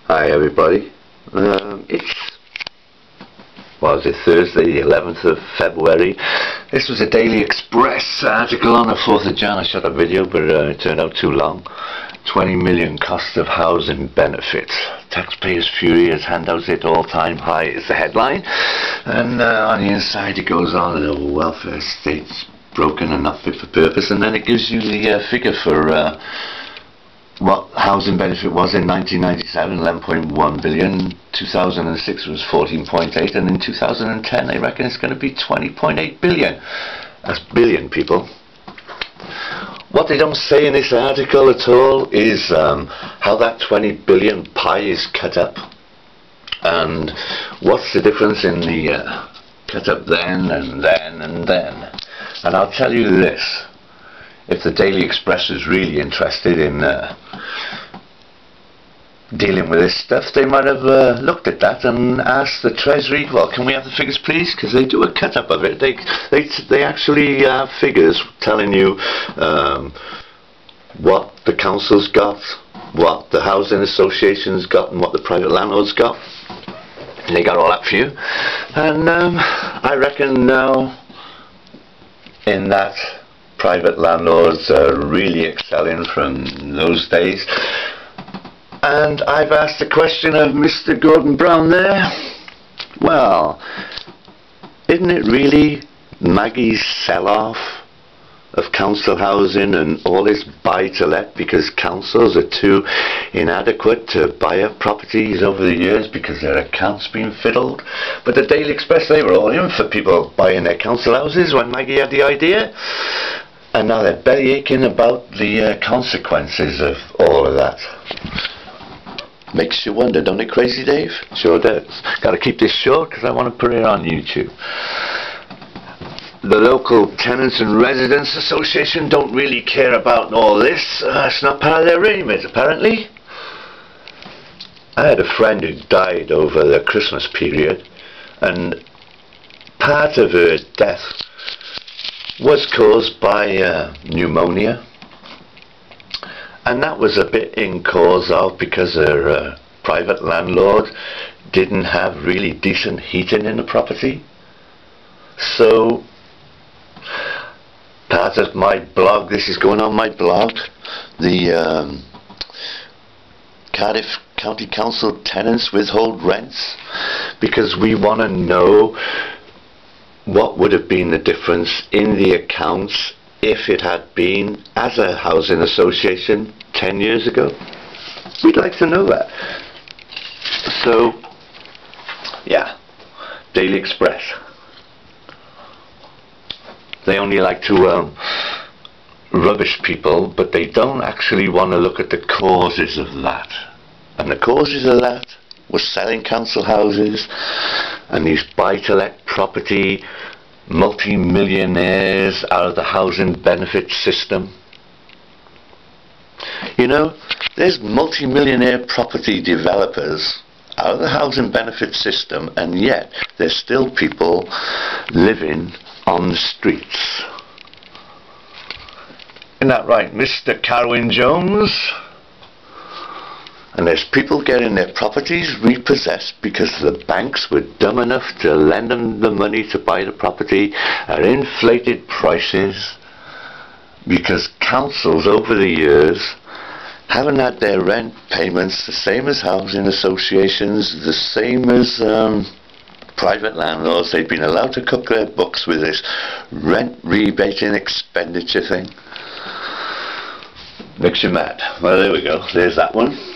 Hi everybody. It's Thursday, the 11th of February. This was a Daily Express article on the 4th of Jan. I shot a video, but it turned out too long. 20 million cost of housing benefits. Taxpayers furious, handouts hit all-time high is the headline. And on the inside it goes on, the welfare state's broken and not fit for purpose. And then it gives you the figure for what housing benefit was in 1997, 11.1 billion, 2006 was 14.8, and in 2010 they reckon it's going to be 20.8 billion. That's billion, people. What they don't say in this article at all is how that 20 billion pie is cut up, and what's the difference in the cut up then and then and then. And I'll tell you this, if the Daily Express is really interested in dealing with this stuff, they might have looked at that and asked the Treasury, well, can we have the figures please? Because they do a cut up of it. They actually have figures telling you what the council's got, what the housing associations got, and what the private landlords got. And they got all that for you. And I reckon now in that private landlords are really excelling from those days. And I've asked the question of Mr. Gordon Brown there. Well, isn't it really Maggie's sell-off of council housing and all this buy-to-let because councils are too inadequate to buy up properties over the years because their accounts been fiddled? But the Daily Express, they were all in for people buying their council houses when Maggie had the idea. And now they're belly aching about the consequences of all of that. Makes you wonder, don't it, Crazy Dave? Sure does. Got to keep this short because I want to put it on YouTube. The local Tenants and Residents Association don't really care about all this. It's not part of their remit, apparently. I had a friend who died over the Christmas period, and part of her death was caused by pneumonia, and that was a bit in cause of because her private landlord didn't have really decent heating in the property. So part of my blog, this is going on my blog, the Cardiff County Council tenants withhold rents because we want to know what would have been the difference in the accounts if it had been as a housing association 10 years ago. We'd like to know that. So, yeah, Daily Express. They only like to rubbish people, but they don't actually want to look at the causes of that. And the causes of that was selling council houses and these buy-to-let property multi-millionaires out of the housing benefit system. You know, there's multi-millionaire property developers out of the housing benefit system, and yet there's still people living on the streets. Isn't that right, Mr. Carwyn Jones? And there's people getting their properties repossessed because the banks were dumb enough to lend them the money to buy the property at inflated prices because councils over the years haven't had their rent payments the same as housing associations, the same as private landlords. They've been allowed to cook their books with this rent rebating expenditure thing. Makes you mad. Well, there we go. There's that one.